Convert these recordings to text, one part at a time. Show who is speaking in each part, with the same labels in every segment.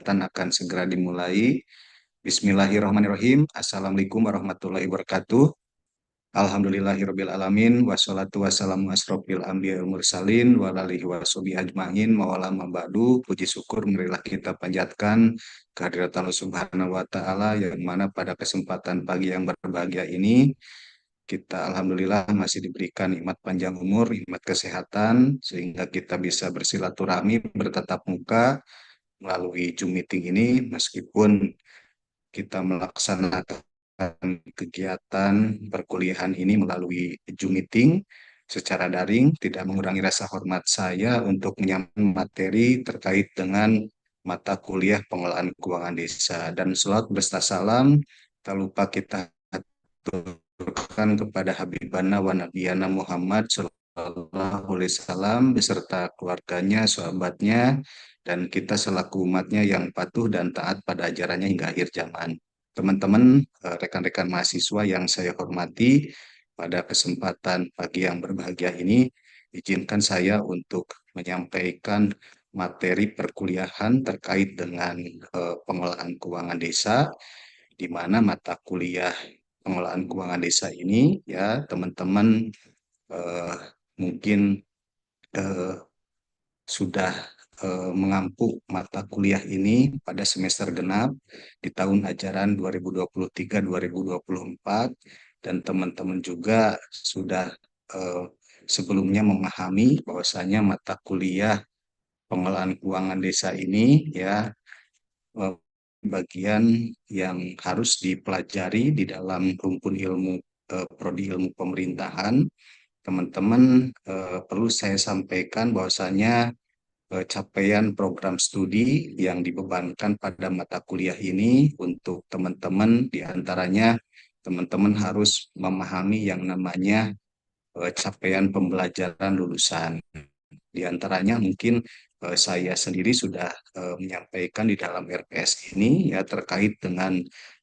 Speaker 1: kegiatan akan segera dimulai. Bismillahirrahmanirrahim. Assalamualaikum warahmatullahi wabarakatuh. Alhamdulillahirabbil alamin wassalatu wassalamu asrofil anbiya'i wal mursalin wa ala alihi washabihi ajmain mawalam mabadu. Puji syukur marilah kita panjatkan kehadirat Allah Subhanahu wa taala yang mana pada kesempatan pagi yang berbahagia ini kita alhamdulillah masih diberikan nikmat panjang umur, nikmat kesehatan sehingga kita bisa bersilaturahmi bertatap muka melalui Zoom meeting ini meskipun kita melaksanakan kegiatan perkuliahan ini melalui Zoom meeting secara daring, tidak mengurangi rasa hormat saya untuk menyampaikan materi terkait dengan mata kuliah pengelolaan keuangan desa. Dan selawat beserta salam, tak lupa kita aturkan kepada Habibana wa Nabiyana Muhammad Sallallahu Alaihi Wasallam beserta keluarganya, sahabatnya, dan kita selaku umatnya yang patuh dan taat pada ajarannya hingga akhir zaman. Teman-teman, rekan-rekan mahasiswa yang saya hormati, pada kesempatan pagi yang berbahagia ini, izinkan saya untuk menyampaikan materi perkuliahan terkait dengan pengelolaan keuangan desa, di mana mata kuliah pengelolaan keuangan desa ini, ya teman-teman eh, mungkin eh, sudah mengampu mata kuliah ini pada semester genap di tahun ajaran 2023-2024 dan teman-teman juga sudah eh, sebelumnya memahami bahwasanya mata kuliah pengelolaan keuangan desa ini ya eh, bagian yang harus dipelajari di dalam rumpun ilmu prodi ilmu pemerintahan. Teman-teman, perlu saya sampaikan bahwasanya capaian program studi yang dibebankan pada mata kuliah ini untuk teman-teman diantaranya teman-teman harus memahami yang namanya capaian pembelajaran lulusan. Di antaranya mungkin saya sendiri sudah menyampaikan di dalam RPS ini ya terkait dengan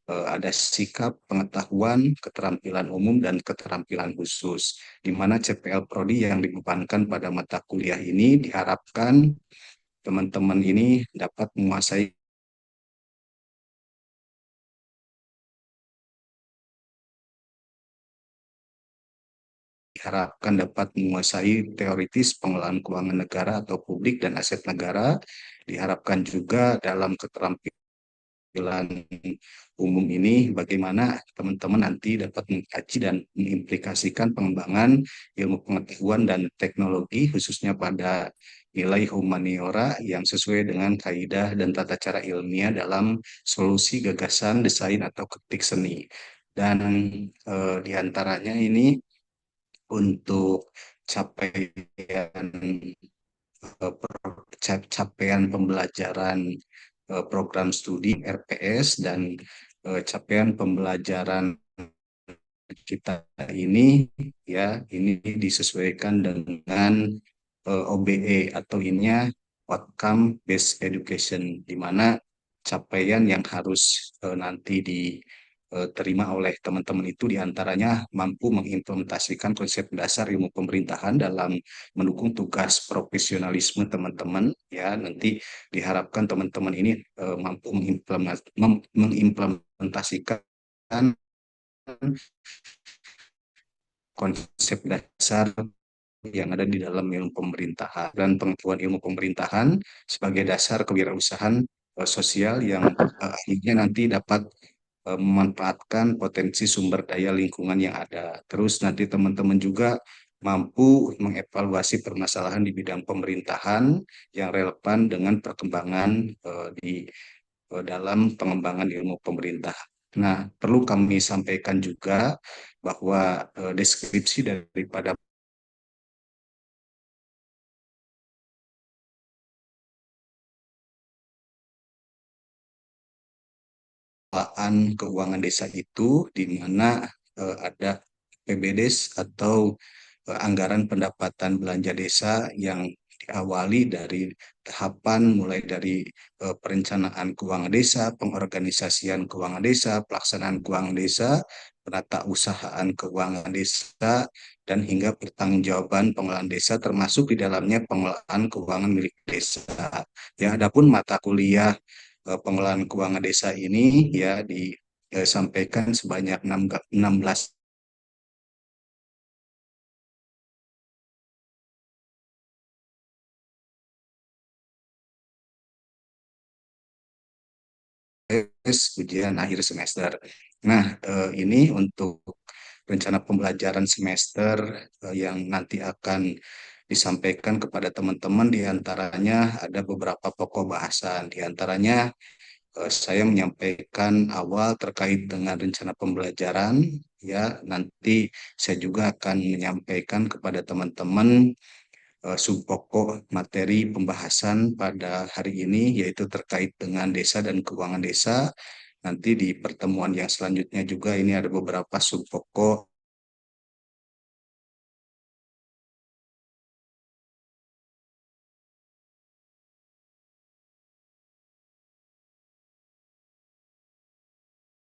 Speaker 1: ada sikap, pengetahuan, keterampilan umum dan keterampilan khusus, di mana CPL Prodi yang dibebankan pada mata kuliah ini diharapkan teman-teman ini dapat menguasai diharapkan dapat menguasai teoritis pengelolaan keuangan negara atau publik dan aset negara, diharapkan juga dalam keterampilan umum ini bagaimana teman-teman nanti dapat mengkaji dan mengimplikasikan pengembangan ilmu pengetahuan dan teknologi khususnya pada nilai humaniora yang sesuai dengan kaidah dan tata cara ilmiah dalam solusi gagasan, desain atau kritik seni. Dan diantaranya ini untuk capaian capaian pembelajaran program studi RPS dan capaian pembelajaran kita ini ya ini disesuaikan dengan OBE atau ininya outcome based education, di mana capaian yang harus nanti diterima oleh teman-teman itu diantaranya mampu mengimplementasikan konsep dasar ilmu pemerintahan dalam mendukung tugas profesionalisme teman-teman ya nanti diharapkan teman-teman ini mampu mengimplementasikan konsep dasar yang ada di dalam ilmu pemerintahan dan pengetahuan ilmu pemerintahan sebagai dasar kewirausahaan sosial yang akhirnya nanti dapat memanfaatkan potensi sumber daya lingkungan yang ada. Terus nanti teman-teman juga mampu mengevaluasi permasalahan di bidang pemerintahan yang relevan dengan perkembangan di dalam pengembangan ilmu pemerintah. Nah, perlu kami sampaikan juga bahwa deskripsi daripada pengelolaan keuangan desa itu di mana ada PBDes atau anggaran pendapatan belanja desa yang diawali dari tahapan mulai dari perencanaan keuangan desa, pengorganisasian keuangan desa, pelaksanaan keuangan desa, penata usahaan keuangan desa, dan hingga pertanggungjawaban pengelolaan desa termasuk di dalamnya pengelolaan keuangan milik desa. Ya, adapun mata kuliah pengelolaan keuangan desa ini ya disampaikan sebanyak 16 ujian akhir semester. Nah, ini untuk rencana pembelajaran semester yang nanti akan disampaikan kepada teman-teman, di antaranya ada beberapa pokok bahasan. Di antaranya saya menyampaikan awal terkait dengan rencana pembelajaran, ya nanti saya juga akan menyampaikan kepada teman-teman subpokok materi pembahasan pada hari ini, yaitu terkait dengan desa dan keuangan desa. Nanti di pertemuan yang selanjutnya juga ini ada beberapa subpokok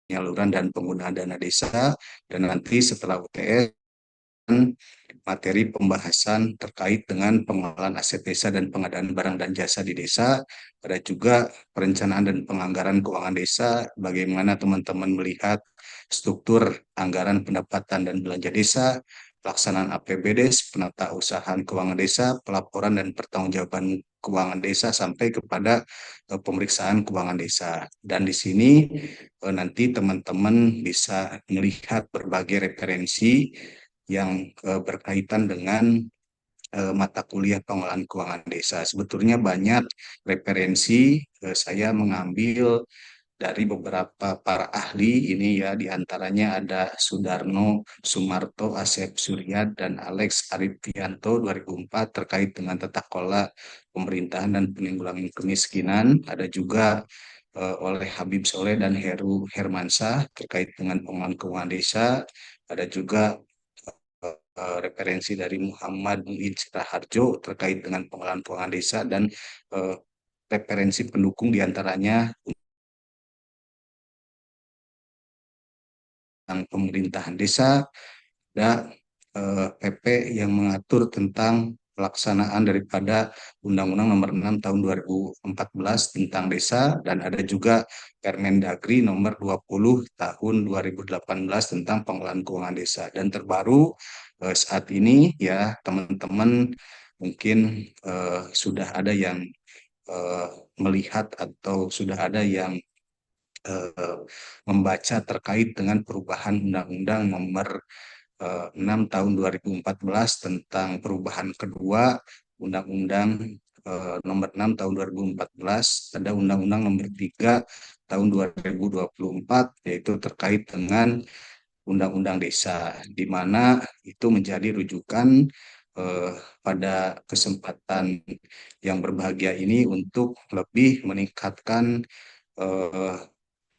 Speaker 1: penyaluran dan penggunaan dana desa, dan nanti setelah UTS materi pembahasan terkait dengan pengelolaan aset desa dan pengadaan barang dan jasa di desa. Ada juga perencanaan dan penganggaran keuangan desa, bagaimana teman-teman melihat struktur anggaran pendapatan dan belanja desa, pelaksanaan APBD, penata usahaan keuangan desa, pelaporan dan pertanggungjawaban keuangan desa sampai kepada pemeriksaan keuangan desa. Dan di sini nanti teman-teman bisa melihat berbagai referensi yang berkaitan dengan mata kuliah pengelolaan keuangan desa. Sebetulnya banyak referensi, saya mengambil dari beberapa para ahli ini ya, diantaranya ada Sudarno Sumarto, Asep Surya, dan Alex Arifianto 2004 terkait dengan tata kelola pemerintahan dan penanggulangan kemiskinan. Ada juga oleh Habib Soleh dan Heru Hermansyah terkait dengan pengelolaan keuangan desa. Ada juga referensi dari Muhammad Muhid Raharjo terkait dengan pengelolaan keuangan desa, dan eh, referensi pendukung diantaranya tentang pemerintahan desa, ada PP yang mengatur tentang pelaksanaan daripada Undang-Undang Nomor 6 Tahun 2014 tentang desa, dan ada juga Permendagri Nomor 20 Tahun 2018 tentang pengelolaan keuangan desa. Dan terbaru saat ini ya teman-teman mungkin sudah ada yang eh, melihat atau sudah ada yang eh, membaca terkait dengan perubahan Undang-Undang Nomor 6 Tahun 2014 tentang perubahan kedua Undang-Undang Nomor 6 Tahun 2014, ada Undang-Undang Nomor 3 Tahun 2024, yaitu terkait dengan Undang-Undang Desa, di mana itu menjadi rujukan eh, pada kesempatan yang berbahagia ini untuk lebih meningkatkan eh,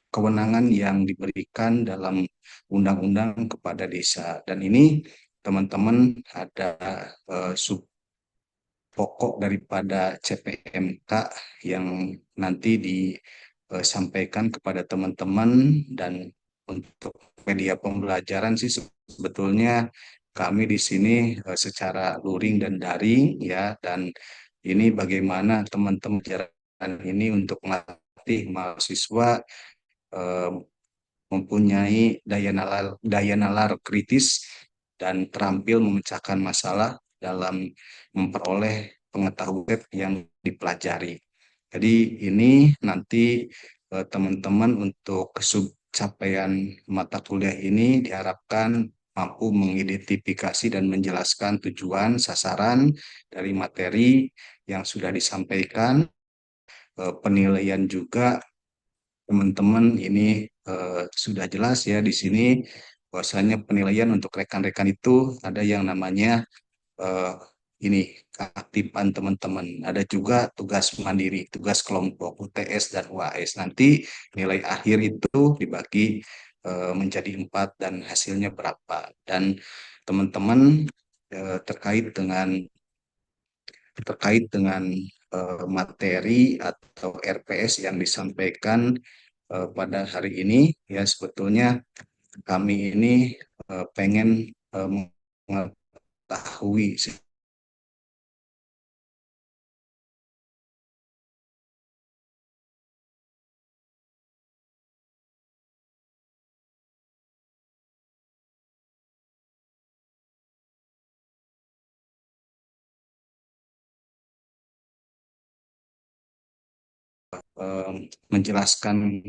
Speaker 1: kewenangan yang diberikan dalam undang-undang kepada desa. Dan ini teman-teman ada sub pokok daripada CPMK yang nanti disampaikan kepada teman-teman. Dan untuk media pembelajaran sih sebetulnya kami di sini secara luring dan daring ya, dan ini bagaimana teman-teman pelajaran ini untuk melatih mahasiswa eh, mempunyai daya nalar kritis dan terampil memecahkan masalah dalam memperoleh pengetahuan yang dipelajari. Jadi ini nanti teman-teman untuk capaian mata kuliah ini diharapkan mampu mengidentifikasi dan menjelaskan tujuan, sasaran dari materi yang sudah disampaikan, penilaian juga teman-teman ini sudah jelas ya di sini bahwasanya penilaian untuk rekan-rekan itu ada yang namanya eh, ini keaktifan teman-teman, ada juga tugas mandiri, tugas kelompok, UTS dan UAS. Nanti nilai akhir itu dibagi menjadi 4 dan hasilnya berapa. Dan teman-teman terkait dengan materi atau RPS yang disampaikan pada hari ini ya, sebetulnya kami ini pengen mengetahui menjelaskan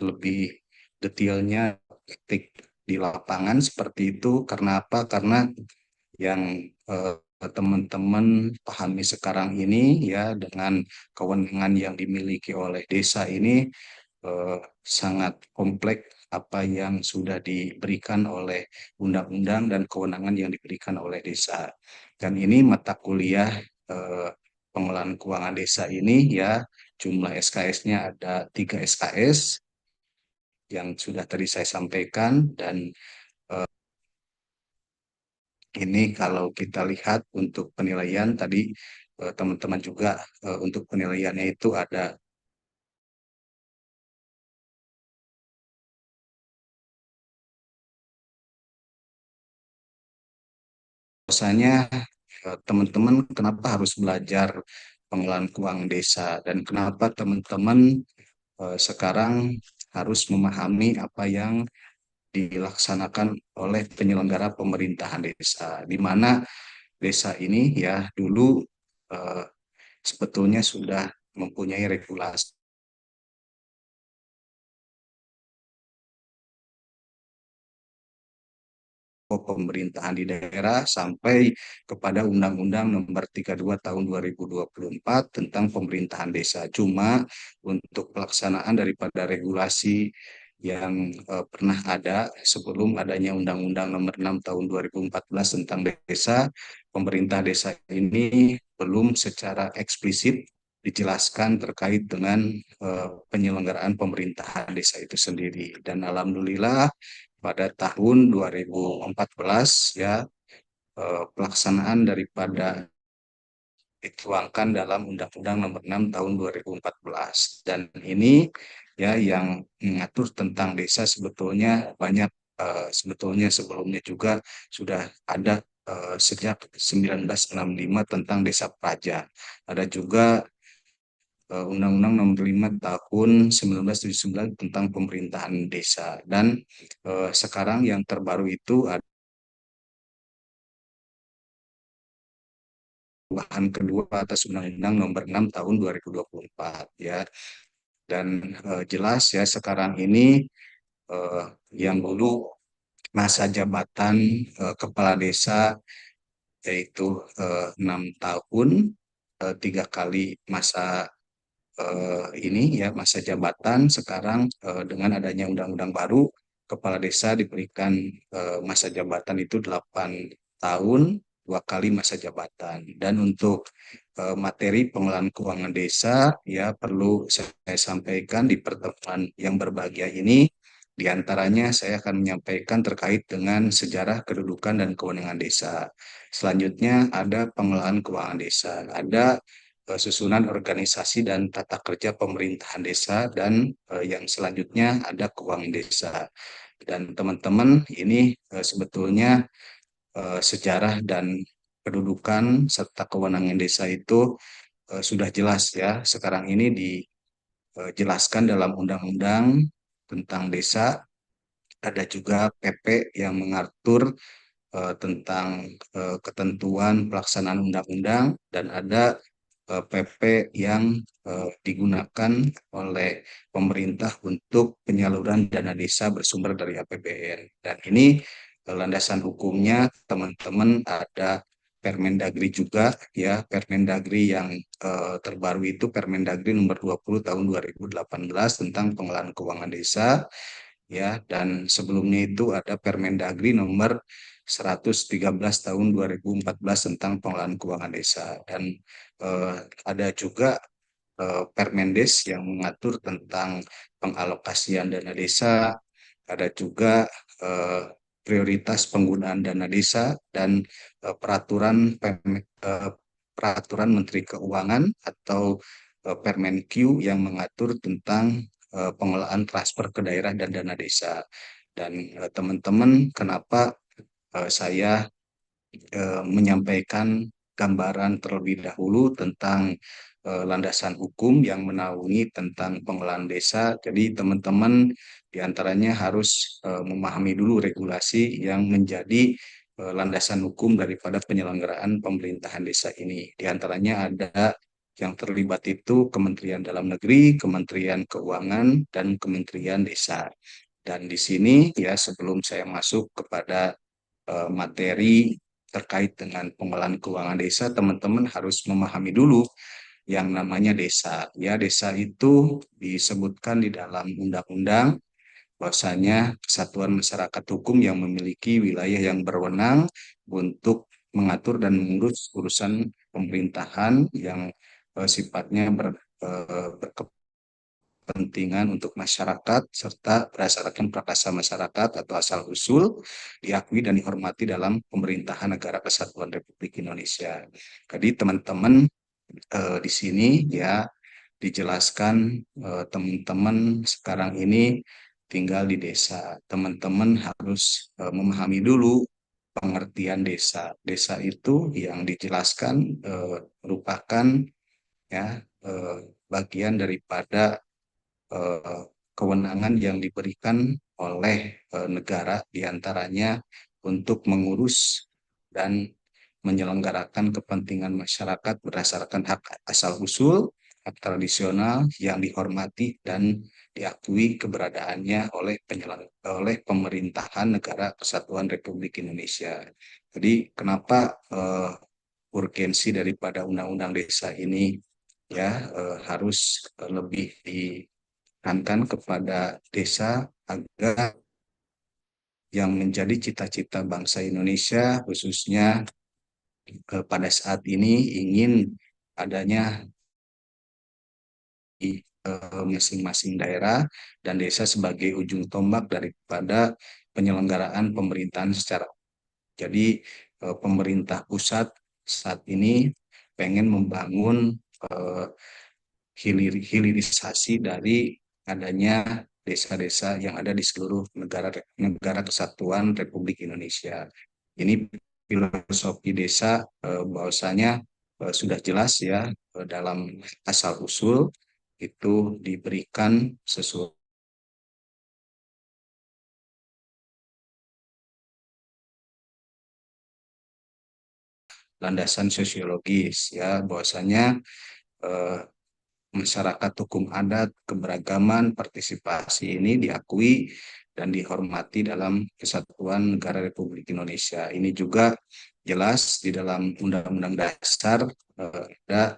Speaker 1: lebih detailnya praktik di lapangan seperti itu. Karena apa? Karena yang teman-teman pahami sekarang ini ya, dengan kewenangan yang dimiliki oleh desa ini sangat kompleks apa yang sudah diberikan oleh undang-undang dan kewenangan yang diberikan oleh desa. Dan ini mata kuliah eh, pengelolaan keuangan desa ini ya, jumlah SKS-nya ada 3 SKS yang sudah tadi saya sampaikan. Dan ini kalau kita lihat untuk penilaian tadi, teman-teman juga untuk penilaiannya itu ada bahwasanya teman-teman kenapa harus belajar pengelolaan keuangan desa, dan kenapa teman-teman sekarang harus memahami apa yang dilaksanakan oleh penyelenggara pemerintahan desa, di mana desa ini ya dulu eh, sebetulnya sudah mempunyai regulasi pemerintahan di daerah sampai kepada Undang-Undang Nomor 32 Tahun 2024 tentang pemerintahan desa. Cuma untuk pelaksanaan daripada regulasi yang pernah ada sebelum adanya Undang-Undang Nomor 6 Tahun 2014 tentang desa, pemerintah desa ini belum secara eksplisit dijelaskan terkait dengan penyelenggaraan pemerintahan desa itu sendiri. Dan alhamdulillah pada tahun 2014 ya, pelaksanaan daripada dituangkan dalam Undang-Undang Nomor 6 Tahun 2014. Dan ini ya yang mengatur tentang desa sebetulnya banyak, sebetulnya sebelumnya juga sudah ada sejak 1965 tentang desa praja. Ada juga Undang-Undang Nomor 5 Tahun 1979 tentang pemerintahan desa. Dan sekarang yang terbaru itu ada perubahan kedua atas Undang-Undang Nomor 6 Tahun 2024 ya. Dan jelas ya sekarang ini eh, yang dulu masa jabatan kepala desa yaitu 6 tahun, 3 kali masa ini ya masa jabatan. Sekarang dengan adanya undang-undang baru, kepala desa diberikan masa jabatan itu 8 tahun, 2 kali masa jabatan. Dan untuk materi pengelolaan keuangan desa ya perlu saya sampaikan di pertemuan yang berbahagia ini. Di antaranya saya akan menyampaikan terkait dengan sejarah kedudukan dan kewenangan desa. Selanjutnya ada pengelolaan keuangan desa, ada susunan organisasi dan tata kerja pemerintahan desa, dan yang selanjutnya ada keuangan desa. Dan teman-teman ini sebetulnya sejarah dan kedudukan serta kewenangan desa itu sudah jelas ya. Sekarang ini dijelaskan dalam undang-undang tentang desa, ada juga PP yang mengatur tentang ketentuan pelaksanaan undang-undang, dan ada PP yang digunakan oleh pemerintah untuk penyaluran dana desa bersumber dari APBN. Dan ini landasan hukumnya teman-teman ada Permendagri juga ya, Permendagri yang terbaru itu Permendagri nomor 20 tahun 2018 tentang pengelolaan keuangan desa ya. Dan sebelumnya itu ada Permendagri nomor 113 tahun 2014 tentang pengelolaan keuangan desa. Dan eh, ada juga Permendes yang mengatur tentang pengalokasian dana desa, ada juga eh, prioritas penggunaan dana desa, dan peraturan Menteri Keuangan atau Permenq yang mengatur tentang pengelolaan transfer ke daerah dan dana desa. Dan teman-teman, kenapa saya menyampaikan gambaran terlebih dahulu tentang landasan hukum yang menaungi tentang pengelolaan desa. Jadi teman-teman diantaranya harus memahami dulu regulasi yang menjadi landasan hukum daripada penyelenggaraan pemerintahan desa ini. Di antaranya ada Yang terlibat itu Kementerian Dalam Negeri, Kementerian Keuangan, dan Kementerian Desa. Dan di sini ya sebelum saya masuk kepada materi terkait dengan pengelolaan keuangan desa, teman-teman harus memahami dulu yang namanya desa. Ya, desa itu disebutkan di dalam undang-undang bahwasanya kesatuan masyarakat hukum yang memiliki wilayah yang berwenang untuk mengatur dan mengurus urusan pemerintahan yang sifatnya berkepentingan untuk masyarakat serta berdasarkan prakarsa masyarakat atau asal-usul diakui dan dihormati dalam pemerintahan negara kesatuan Republik Indonesia. Jadi teman-teman di sini ya dijelaskan teman-teman sekarang ini tinggal di desa. Teman-teman harus memahami dulu pengertian desa. Desa itu yang dijelaskan merupakan ya bagian daripada eh, kewenangan yang diberikan oleh negara diantaranya untuk mengurus dan menyelenggarakan kepentingan masyarakat berdasarkan hak asal-usul, hak tradisional yang dihormati dan diakui keberadaannya oleh pemerintahan negara Kesatuan Republik Indonesia. Jadi kenapa urgensi daripada Undang-Undang Desa ini ya harus lebih ditekankan kepada desa agar yang menjadi cita-cita bangsa Indonesia khususnya pada saat ini ingin adanya di masing-masing daerah dan desa sebagai ujung tombak daripada penyelenggaraan pemerintahan secara. Jadi pemerintah pusat saat ini pengen membangun eh, hilirisasi dari adanya desa-desa yang ada di seluruh negara kesatuan Republik Indonesia. Ini filosofi desa bahwasanya sudah jelas ya dalam asal usul itu diberikan sesuai landasan sosiologis ya bahwasanya eh, masyarakat hukum adat, keberagaman, partisipasi ini diakui dan dihormati dalam Kesatuan Negara Republik Indonesia. Ini juga jelas di dalam Undang-Undang Dasar ada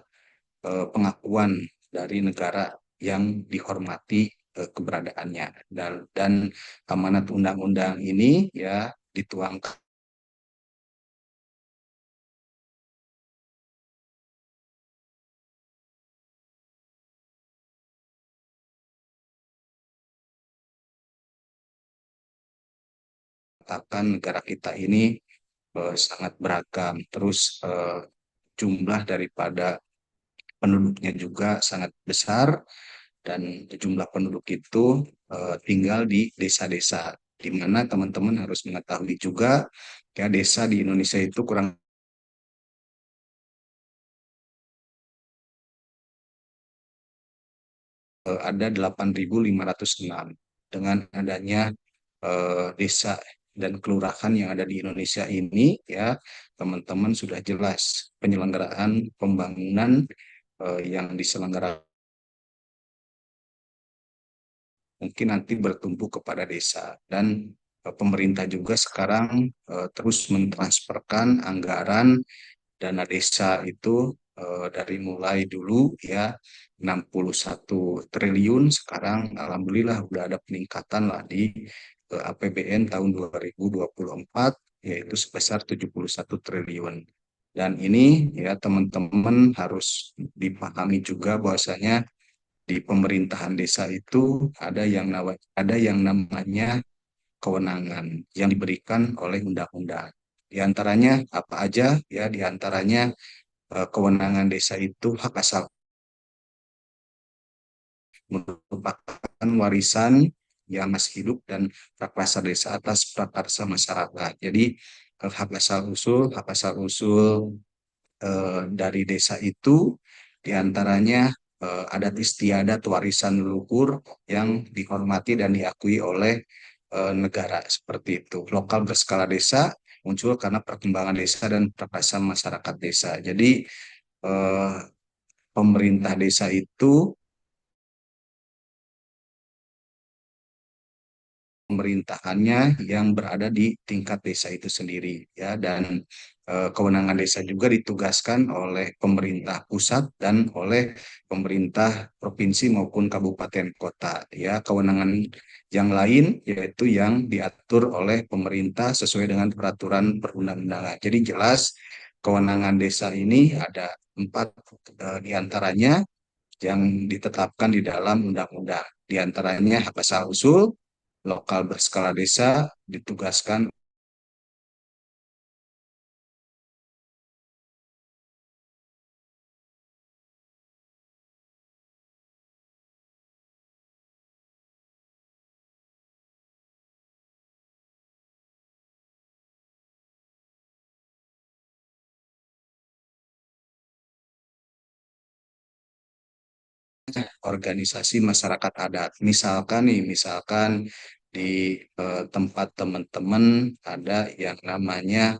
Speaker 1: pengakuan dari negara yang dihormati keberadaannya dan amanat undang-undang ini ya dituangkan negara kita ini sangat beragam. Terus jumlah daripada penduduknya juga sangat besar dan jumlah penduduk itu tinggal di desa-desa, di mana teman-teman harus mengetahui juga ya desa di Indonesia itu kurang ada 8.506 dengan adanya desa dan kelurahan yang ada di Indonesia ini ya teman-teman sudah jelas penyelenggaraan pembangunan yang diselenggarakan mungkin nanti bertumpu kepada desa dan pemerintah juga sekarang terus mentransferkan anggaran dana desa itu dari mulai dulu ya 61 triliun sekarang alhamdulillah udah ada peningkatan lah di APBN tahun 2024 yaitu sebesar 71 triliun. Dan ini ya teman-teman harus dipahami juga bahwasanya di pemerintahan desa itu ada yang namanya kewenangan yang diberikan oleh undang-undang. Di antaranya apa aja? Ya, di antaranya kewenangan desa itu hak asal merupakan warisan yang masih hidup dan prakarsa desa atas prakarsa masyarakat. Jadi hak asal usul dari desa itu diantaranya adat istiadat warisan leluhur yang dihormati dan diakui oleh negara seperti itu. Lokal berskala desa muncul karena perkembangan desa dan prakarsa masyarakat desa. Jadi eh, pemerintah desa itu pemerintahannya yang berada di tingkat desa itu sendiri ya, dan kewenangan desa juga ditugaskan oleh pemerintah pusat dan oleh pemerintah provinsi maupun kabupaten kota ya. Kewenangan yang lain yaitu yang diatur oleh pemerintah sesuai dengan peraturan perundang-undangan. Jadi jelas kewenangan desa ini ada empat, diantaranya yang ditetapkan di dalam undang-undang. Di antaranya hak asal-usul, lokal berskala desa, ditugaskan organisasi masyarakat adat. Misalkan nih, misalkan di tempat teman-teman ada yang namanya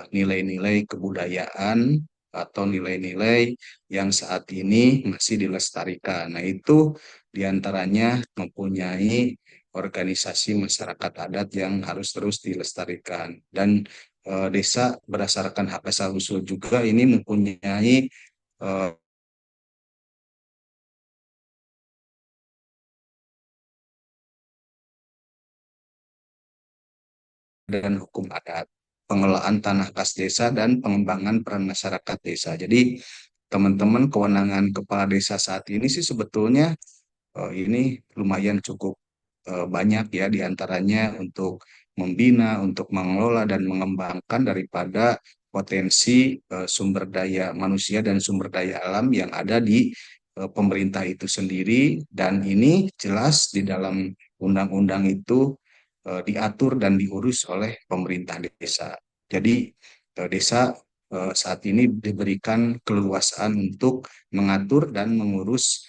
Speaker 1: nilai-nilai kebudayaan atau nilai-nilai yang saat ini masih dilestarikan. Nah, itu diantaranya mempunyai organisasi masyarakat adat yang harus terus dilestarikan. Dan desa berdasarkan hak asal usul juga ini mempunyai eh, dan hukum adat, pengelolaan tanah kas desa, dan pengembangan peran masyarakat desa. Jadi, teman-teman, kewenangan kepala desa saat ini sih sebetulnya ini lumayan cukup banyak ya, diantaranya untuk membina, untuk mengelola dan mengembangkan daripada potensi sumber daya manusia dan sumber daya alam yang ada di pemerintah itu sendiri, dan ini jelas di dalam undang-undang itu diatur dan diurus oleh pemerintah desa. Jadi desa saat ini diberikan keleluasaan untuk mengatur dan mengurus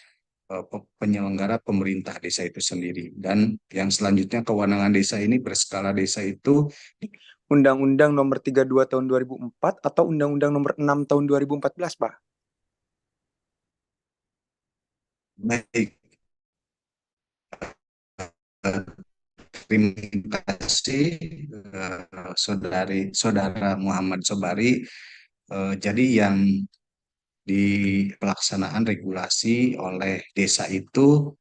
Speaker 1: penyelenggara pemerintah desa itu sendiri. Dan yang selanjutnya kewenangan desa ini berskala desa itu
Speaker 2: Undang-Undang Nomor 32 Tahun 2004 atau Undang-Undang Nomor 6 Tahun 2014, Pak?
Speaker 1: baik. Terima kasih saudara Muhammad Sobari. Jadi yang di pelaksanaan regulasi oleh desa itu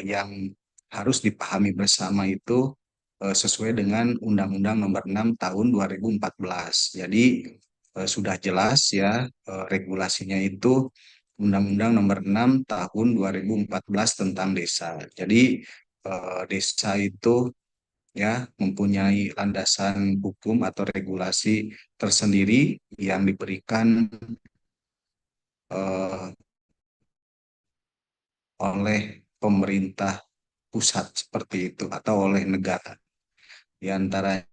Speaker 1: yang harus dipahami bersama itu sesuai dengan Undang-Undang Nomor 6 Tahun 2014. Jadi sudah jelas ya, regulasinya itu Undang-Undang Nomor 6 Tahun 2014 tentang desa. Jadi desa itu ya mempunyai landasan hukum atau regulasi tersendiri yang diberikan eh, oleh pemerintah pusat seperti itu atau oleh negara. Di antaranya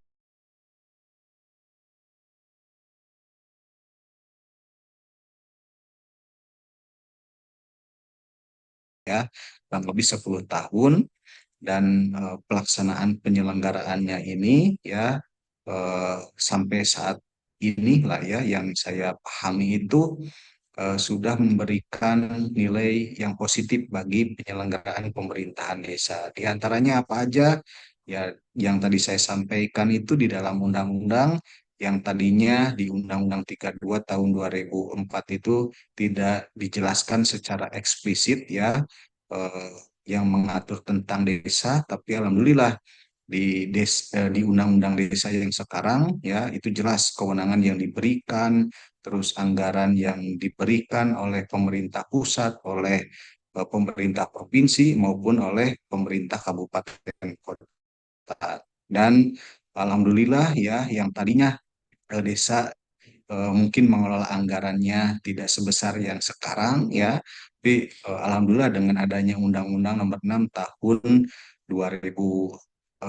Speaker 1: kurang lebih 10 tahun, dan pelaksanaan penyelenggaraannya ini ya sampai saat ini lah ya yang saya pahami itu sudah memberikan nilai yang positif bagi penyelenggaraan pemerintahan desa. Di antaranya apa aja? Ya, yang tadi saya sampaikan itu di dalam undang-undang, yang tadinya di Undang-Undang 32 tahun 2004 itu tidak dijelaskan secara eksplisit ya, eh, yang mengatur tentang desa, tapi alhamdulillah di undang-undang desa yang sekarang ya itu jelas kewenangan yang diberikan, terus anggaran yang diberikan oleh pemerintah pusat, oleh pemerintah provinsi maupun oleh pemerintah kabupaten kota. Dan alhamdulillah ya yang tadinya desa mungkin mengelola anggarannya tidak sebesar yang sekarang ya, tapi alhamdulillah dengan adanya Undang-Undang Nomor 6 Tahun 2014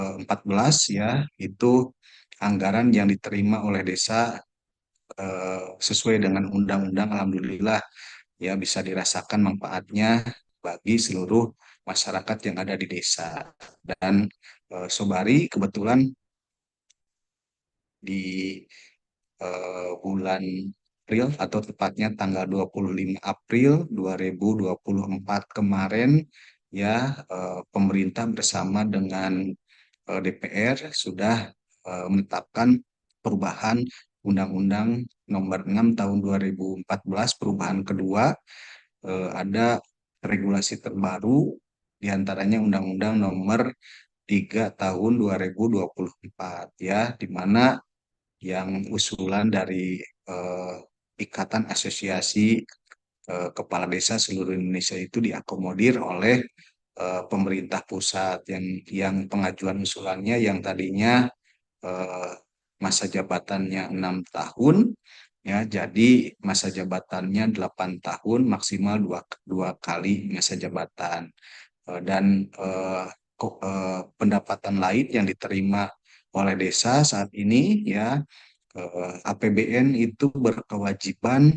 Speaker 1: ya, itu anggaran yang diterima oleh desa sesuai dengan undang-undang, alhamdulillah ya bisa dirasakan manfaatnya bagi seluruh masyarakat yang ada di desa. Dan Sobari kebetulan di bulan April atau tepatnya tanggal 25 April 2024 kemarin ya, pemerintah bersama dengan DPR sudah menetapkan perubahan Undang-Undang Nomor 6 Tahun 2014, perubahan kedua. Ada regulasi terbaru, diantaranya Undang-Undang Nomor 3 Tahun 2024 ya, di mana yang usulan dari eh, Ikatan Asosiasi Kepala Desa seluruh Indonesia itu diakomodir oleh pemerintah pusat, yang pengajuan usulannya yang tadinya eh, masa jabatannya 6 tahun ya, jadi masa jabatannya 8 tahun, maksimal dua kali masa jabatan. Dan pendapatan lain yang diterima oleh desa saat ini ya, APBN itu berkewajiban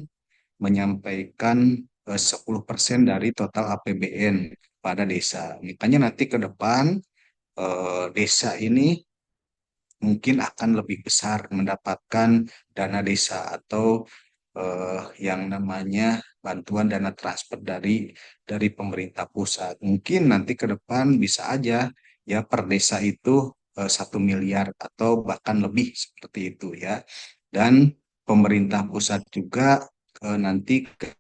Speaker 1: menyampaikan 10% dari total APBN pada desa. Makanya nanti ke depan desa ini mungkin akan lebih besar mendapatkan dana desa atau yang namanya bantuan dana transfer dari pemerintah pusat. Mungkin nanti ke depan bisa aja ya per desa itu 1 miliar atau bahkan lebih seperti itu ya. Dan pemerintah pusat juga nanti ke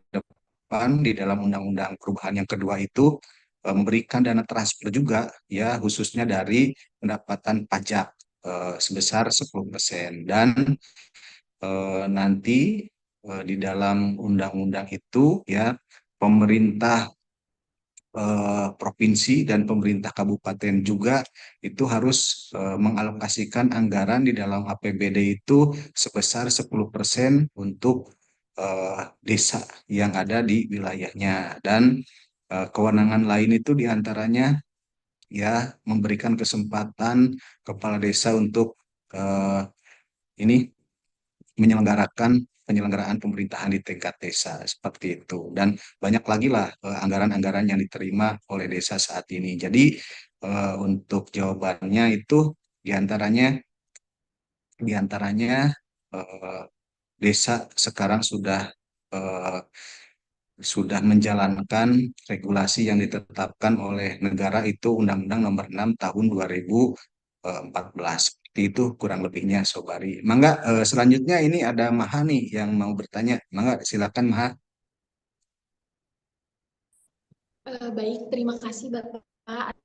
Speaker 1: depan di dalam undang-undang perubahan yang kedua itu memberikan dana transfer juga ya, khususnya dari pendapatan pajak sebesar 10%. Dan nanti di dalam undang-undang itu ya, pemerintah provinsi dan pemerintah kabupaten juga itu harus mengalokasikan anggaran di dalam APBD itu sebesar 10% untuk desa yang ada di wilayahnya. Dan kewenangan lain itu diantaranya ya, memberikan kesempatan kepala desa untuk eh, ini menyelenggarakan penyelenggaraan pemerintahan di tingkat desa seperti itu. Dan banyak lagi lah anggaran-anggaran yang diterima oleh desa saat ini. Jadi untuk jawabannya itu diantaranya diantaranya eh, desa sekarang eh, sudah menjalankan regulasi yang ditetapkan oleh negara, itu Undang-Undang Nomor 6 Tahun 2014. Seperti itu kurang lebihnya, Sobari. Mangga, selanjutnya ini ada Maha nih yang mau bertanya. Mangga, silakan Maha.
Speaker 3: Baik, terima kasih Bapak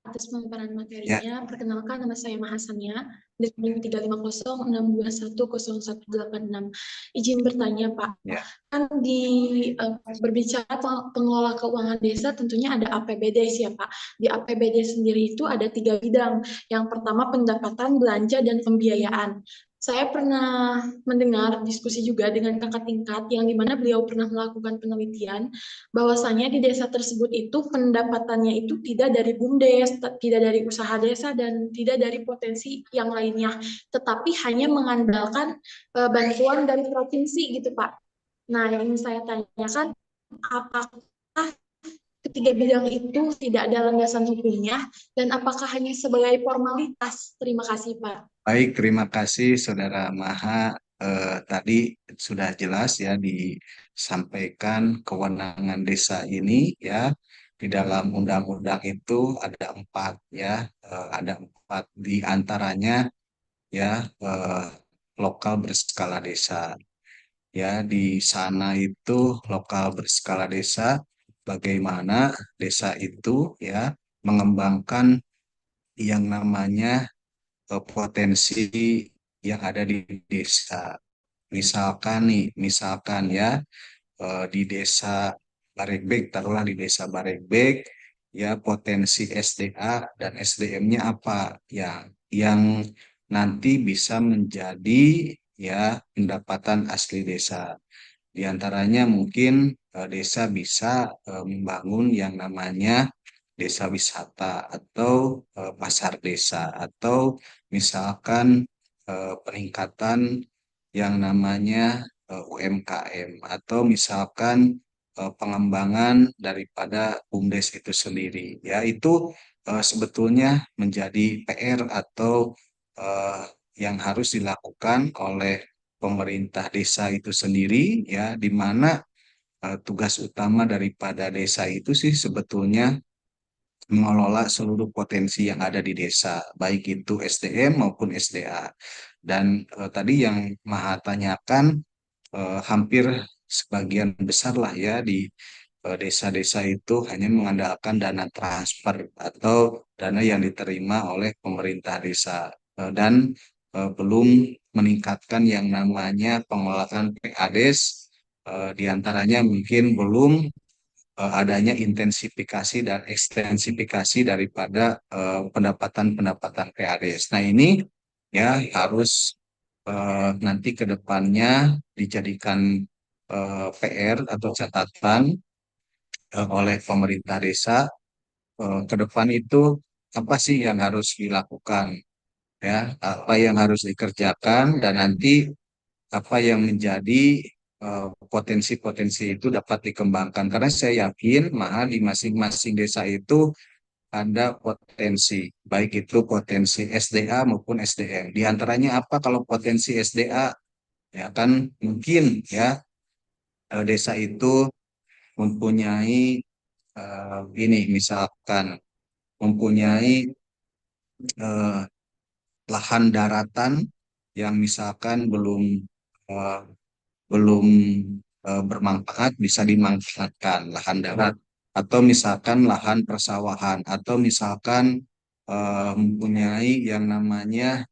Speaker 3: atas pemaparan
Speaker 1: Ya,
Speaker 3: materinya. Perkenalkan, nama saya Mahasania dari NIM 35062010186. Izin bertanya Pak,
Speaker 1: ya.
Speaker 3: kan di berbicara pengelola keuangan desa tentunya ada APBD sih ya Pak. Di APBD sendiri itu ada 3 bidang. Yang pertama pendapatan, belanja, dan pembiayaan. Saya pernah mendengar diskusi juga dengan kakak tingkat yang dimana beliau pernah melakukan penelitian bahwasanya di desa tersebut itu pendapatannya itu tidak dari BUMDes, tidak dari usaha desa, dan tidak dari potensi yang lainnya, tetapi hanya mengandalkan bantuan dari provinsi gitu Pak. Nah, yang ingin saya tanyakan, apakah ketiga bidang itu tidak ada landasan hukumnya, dan apakah hanya sebagai formalitas? Terima kasih Pak.
Speaker 1: Baik, terima kasih Saudara Maha. Tadi sudah jelas ya disampaikan kewenangan desa ini ya. Di dalam undang-undang itu ada 4 ya, ada 4 di antaranya ya, eh, lokal berskala desa. Ya, di sana itu lokal berskala desa, bagaimana desa itu ya mengembangkan yang namanya potensi yang ada di desa. Misalkan ya, di desa Baregbek, taruhlah di desa Baregbek, ya potensi SDA dan SDM-nya apa yang nanti bisa menjadi ya pendapatan asli desa. Di antaranya mungkin desa bisa membangun yang namanya desa wisata atau pasar desa, atau misalkan peningkatan yang namanya UMKM, atau misalkan pengembangan daripada BUMDes itu sendiri. Ya, itu sebetulnya menjadi PR atau eh, yang harus dilakukan oleh pemerintah desa itu sendiri, ya, di mana tugas utama daripada desa itu sih sebetulnya mengelola seluruh potensi yang ada di desa, baik itu SDM maupun SDA. Dan tadi yang Maha tanyakan, hampir sebagian besar lah ya di desa-desa itu hanya mengandalkan dana transfer atau dana yang diterima oleh pemerintah desa. Dan belum meningkatkan yang namanya pengelolaan PADES, di antaranya mungkin belum adanya intensifikasi dan ekstensifikasi daripada pendapatan-pendapatan PADES. Nah, ini ya harus nanti ke depannya dijadikan PR atau catatan oleh pemerintah desa, ke depan itu apa sih yang harus dilakukan, ya, apa yang harus dikerjakan, dan nanti apa yang menjadi potensi-potensi itu dapat dikembangkan. Karena saya yakin Maha di masing-masing desa itu ada potensi, baik itu potensi SDA maupun SDM. Di antaranya apa kalau potensi SDA? Ya kan mungkin ya desa itu mempunyai ini misalkan mempunyai eh, lahan daratan yang misalkan eh, belum bermanfaat, bisa dimanfaatkan lahan darat, atau misalkan lahan persawahan, atau misalkan mempunyai yang namanya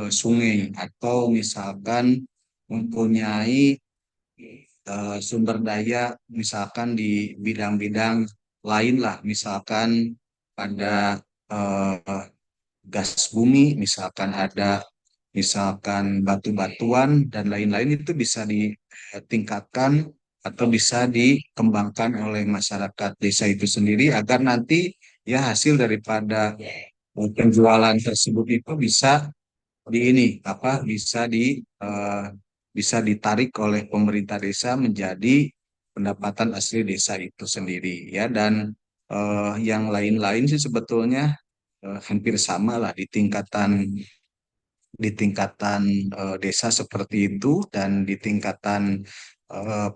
Speaker 1: sungai, atau misalkan mempunyai sumber daya misalkan di bidang-bidang lain lah, misalkan pada eh, gas bumi, misalkan ada misalkan batu-batuan dan lain-lain, itu bisa ditingkatkan atau bisa dikembangkan oleh masyarakat desa itu sendiri agar nanti ya hasil daripada penjualan tersebut itu bisa di ini apa eh, bisa ditarik oleh pemerintah desa menjadi pendapatan asli desa itu sendiri, ya. Dan yang lain-lain sih sebetulnya hampir sama lah di tingkatan desa seperti itu, dan di tingkatan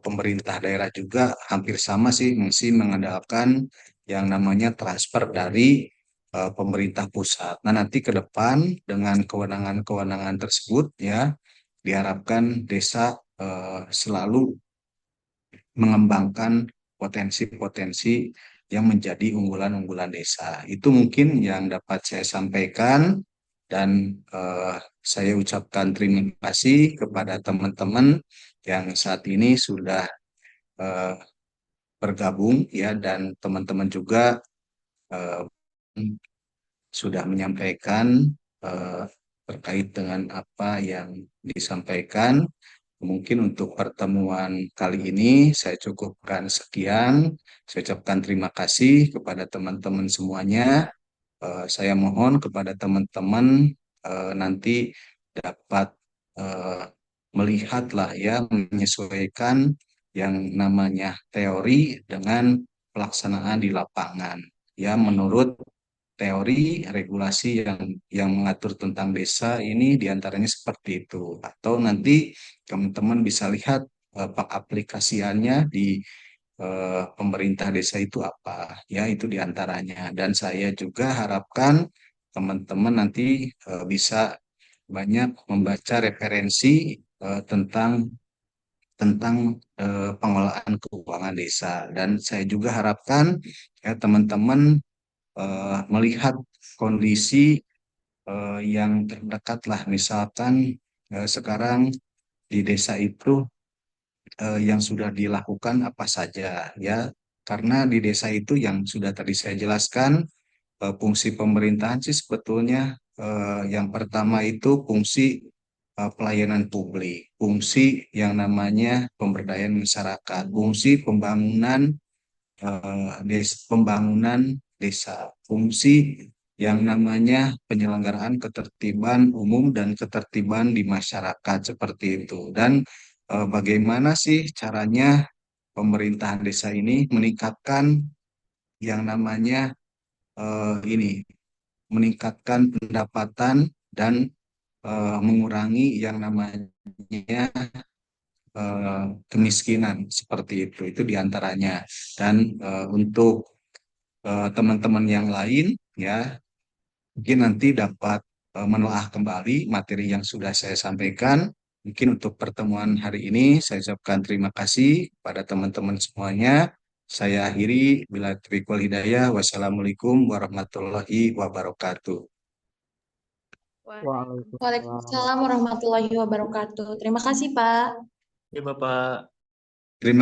Speaker 1: pemerintah daerah juga hampir sama sih, masih mengandalkan yang namanya transfer dari pemerintah pusat. Nah, nanti ke depan dengan kewenangan-kewenangan tersebut ya diharapkan desa selalu mengembangkan potensi-potensi yang menjadi unggulan-unggulan desa. Itu mungkin yang dapat saya sampaikan, dan saya ucapkan terima kasih kepada teman-teman yang saat ini sudah eh, bergabung, ya, dan teman-teman juga eh, sudah menyampaikan eh, terkait dengan apa yang disampaikan. Mungkin untuk pertemuan kali ini saya cukupkan sekian. Saya ucapkan terima kasih kepada teman-teman semuanya. Saya mohon kepada teman-teman nanti dapat eh, melihatlah ya, menyesuaikan yang namanya teori dengan pelaksanaan di lapangan. Ya, menurut teori regulasi yang mengatur tentang desa ini diantaranya seperti itu. Atau nanti teman-teman bisa lihat aplikasiannya di pemerintah desa itu apa, ya, itu diantaranya. Dan saya juga harapkan teman-teman nanti bisa banyak membaca referensi tentang pengelolaan keuangan desa. Dan saya juga harapkan ya teman-teman melihat kondisi yang terdekat lah, misalkan sekarang di desa itu yang sudah dilakukan apa saja, ya, karena di desa itu yang sudah tadi saya jelaskan, fungsi pemerintahan sih sebetulnya yang pertama itu fungsi pelayanan publik, fungsi yang namanya pemberdayaan masyarakat, fungsi pembangunan desa, fungsi yang namanya penyelenggaraan ketertiban umum dan ketertiban di masyarakat seperti itu. Dan bagaimana sih caranya pemerintahan desa ini meningkatkan yang namanya ini meningkatkan pendapatan dan mengurangi yang namanya kemiskinan seperti itu. Itu diantaranya. Dan untuk teman-teman yang lain, ya mungkin nanti dapat menelaah kembali materi yang sudah saya sampaikan. Mungkin untuk pertemuan hari ini saya ucapkan terima kasih pada teman-teman semuanya. Saya akhiri bila taufiq wal hidayah. Wassalamualaikum warahmatullahi wabarakatuh.
Speaker 4: Waalaikumsalam.
Speaker 3: Waalaikumsalam warahmatullahi wabarakatuh. Terima kasih, Pak.
Speaker 4: Ya, Bapak.